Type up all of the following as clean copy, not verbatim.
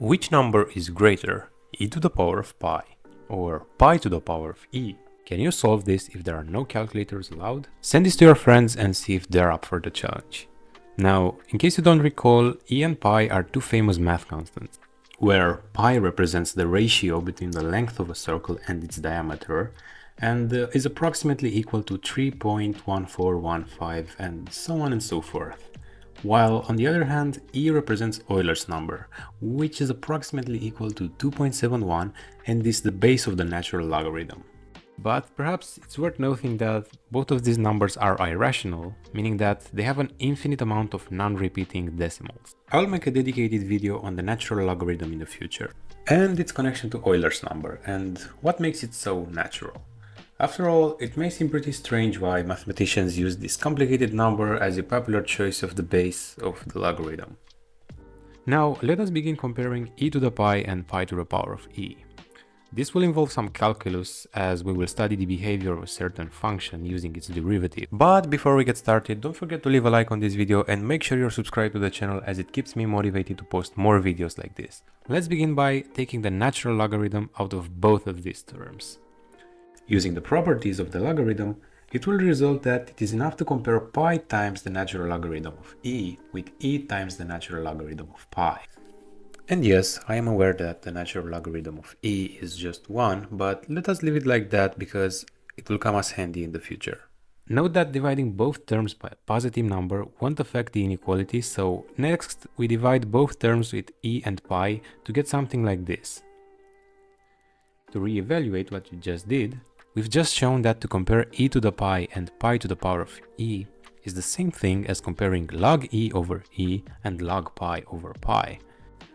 Which number is greater, e to the power of pi or pi to the power of e? Can you solve this if there are no calculators allowed? Send this to your friends and see if they're up for the challenge. Now, in case you don't recall, e and pi are two famous math constants, where pi represents the ratio between the length of a circle and its diameter, and is approximately equal to 3.1415 and so on and so forth. While on the other hand, e represents Euler's number, which is approximately equal to 2.71 and is the base of the natural logarithm. But perhaps it's worth noting that both of these numbers are irrational, meaning that they have an infinite amount of non-repeating decimals. I'll make a dedicated video on the natural logarithm in the future, and its connection to Euler's number, and what makes it so natural. After all, it may seem pretty strange why mathematicians use this complicated number as a popular choice of the base of the logarithm. Now, let us begin comparing e to the pi and pi to the power of e. This will involve some calculus, as we will study the behavior of a certain function using its derivative. But before we get started, don't forget to leave a like on this video and make sure you're subscribed to the channel, as it keeps me motivated to post more videos like this. Let's begin by taking the natural logarithm out of both of these terms. Using the properties of the logarithm, it will result that it is enough to compare pi times the natural logarithm of e with e times the natural logarithm of pi. And yes, I am aware that the natural logarithm of e is just 1, but let us leave it like that because it will come as handy in the future. Note that dividing both terms by a positive number won't affect the inequality, so next we divide both terms with e and pi to get something like this. To re-evaluate what we just did, we've just shown that to compare e to the pi and pi to the power of e is the same thing as comparing log e over e and log pi over pi.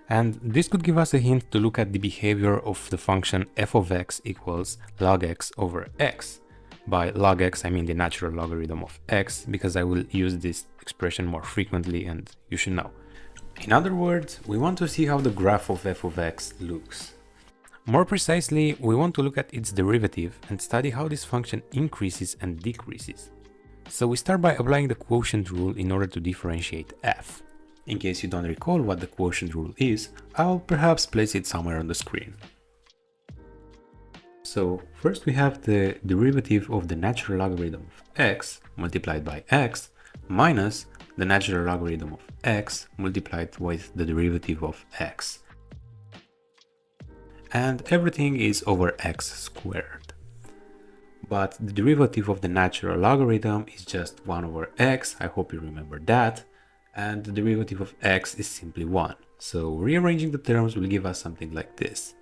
And this could give us a hint to look at the behavior of the function f of x equals log x over x. By log x, I mean the natural logarithm of x, because I will use this expression more frequently and you should know. In other words, we want to see how the graph of f of x looks. More precisely, we want to look at its derivative and study how this function increases and decreases. So we start by applying the quotient rule in order to differentiate f. In case you don't recall what the quotient rule is, I'll perhaps place it somewhere on the screen. So first we have the derivative of the natural logarithm of x multiplied by x minus the natural logarithm of x multiplied with the derivative of x. And everything is over x squared. But the derivative of the natural logarithm is just 1 over x, I hope you remember that, and the derivative of x is simply 1. So rearranging the terms will give us something like this.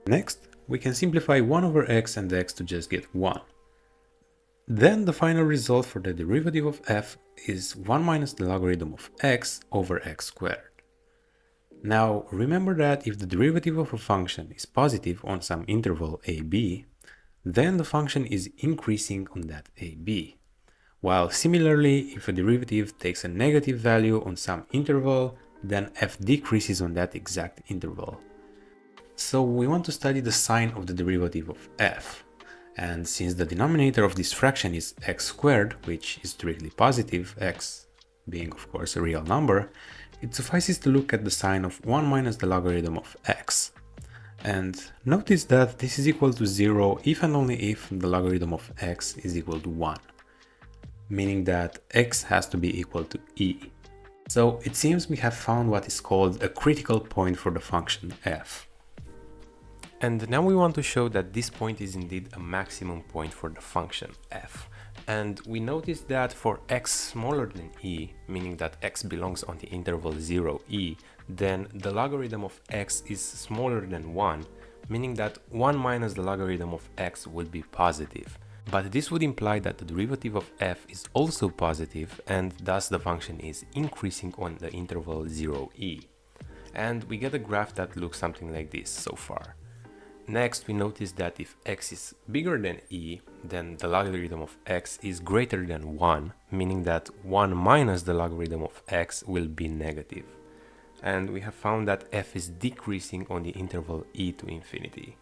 Next, we can simplify 1 over x and x to just get 1. Then the final result for the derivative of f is 1 minus the logarithm of x over x squared. Now remember that if the derivative of a function is positive on some interval ab, then the function is increasing on that ab. While similarly, if a derivative takes a negative value on some interval, then f decreases on that exact interval. So we want to study the sign of the derivative of f. And since the denominator of this fraction is x squared, which is strictly positive, x being of course a real number, it suffices to look at the sign of 1 minus the logarithm of x. And notice that this is equal to 0 if and only if the logarithm of x is equal to 1. Meaning that x has to be equal to e. So it seems we have found what is called a critical point for the function f. And now we want to show that this point is indeed a maximum point for the function f. And we notice that for x smaller than e, meaning that x belongs on the interval 0e, then the logarithm of x is smaller than 1, meaning that 1 minus the logarithm of x will be positive. But this would imply that the derivative of f is also positive, and thus the function is increasing on the interval 0e. And we get a graph that looks something like this so far. Next, we notice that if x is bigger than e, then the logarithm of x is greater than 1, meaning that 1 minus the logarithm of x will be negative. And we have found that f is decreasing on the interval e to infinity.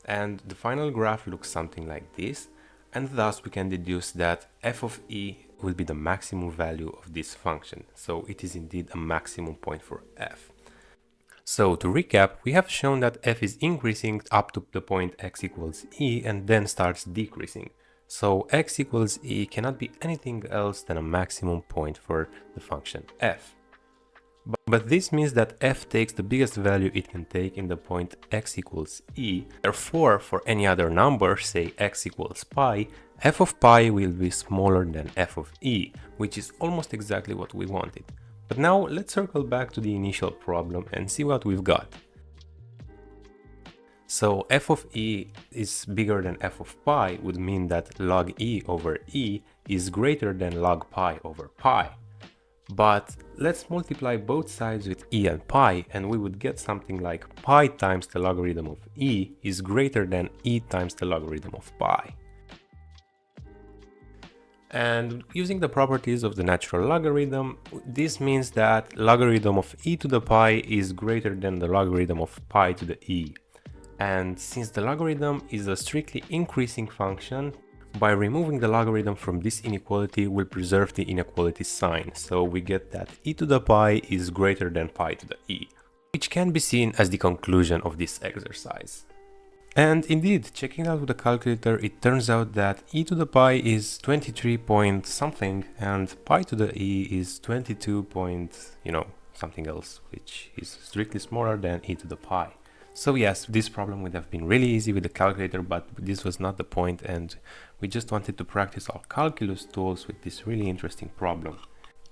And the final graph looks something like this, and thus we can deduce that f of e will be the maximum value of this function, so it is indeed a maximum point for f. So to recap, we have shown that f is increasing up to the point x equals e and then starts decreasing. So x equals e cannot be anything else than a maximum point for the function f. But this means that f takes the biggest value it can take in the point x equals e. Therefore, for any other number, say x equals pi, f of pi will be smaller than f of e, which is almost exactly what we wanted. But now let's circle back to the initial problem and see what we've got. So f of e is bigger than f of pi would mean that log e over e is greater than log pi over pi. But let's multiply both sides with e and pi and we would get something like pi times the logarithm of e is greater than e times the logarithm of pi. And using the properties of the natural logarithm, this means that logarithm of e to the pi is greater than the logarithm of pi to the e. And since the logarithm is a strictly increasing function, by removing the logarithm from this inequality will preserve the inequality sign, so we get that e to the pi is greater than pi to the e, which can be seen as the conclusion of this exercise. And indeed, checking out with the calculator, it turns out that e to the pi is 23 point something and pi to the e is 22 point, something else, which is strictly smaller than e to the pi. So yes, this problem would have been really easy with the calculator, but this was not the point, and we just wanted to practice our calculus tools with this really interesting problem.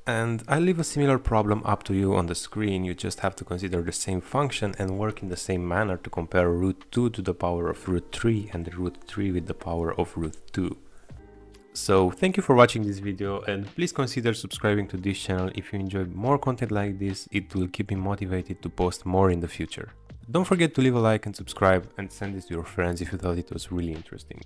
And I'll leave a similar problem up to you on the screen. You just have to consider the same function and work in the same manner to compare root 2 to the power of root 3 and root 3 with the power of root 2. So thank you for watching this video, and please consider subscribing to this channel. If you enjoy more content like this, it will keep me motivated to post more in the future. Don't forget to leave a like and subscribe and send this to your friends if you thought it was really interesting.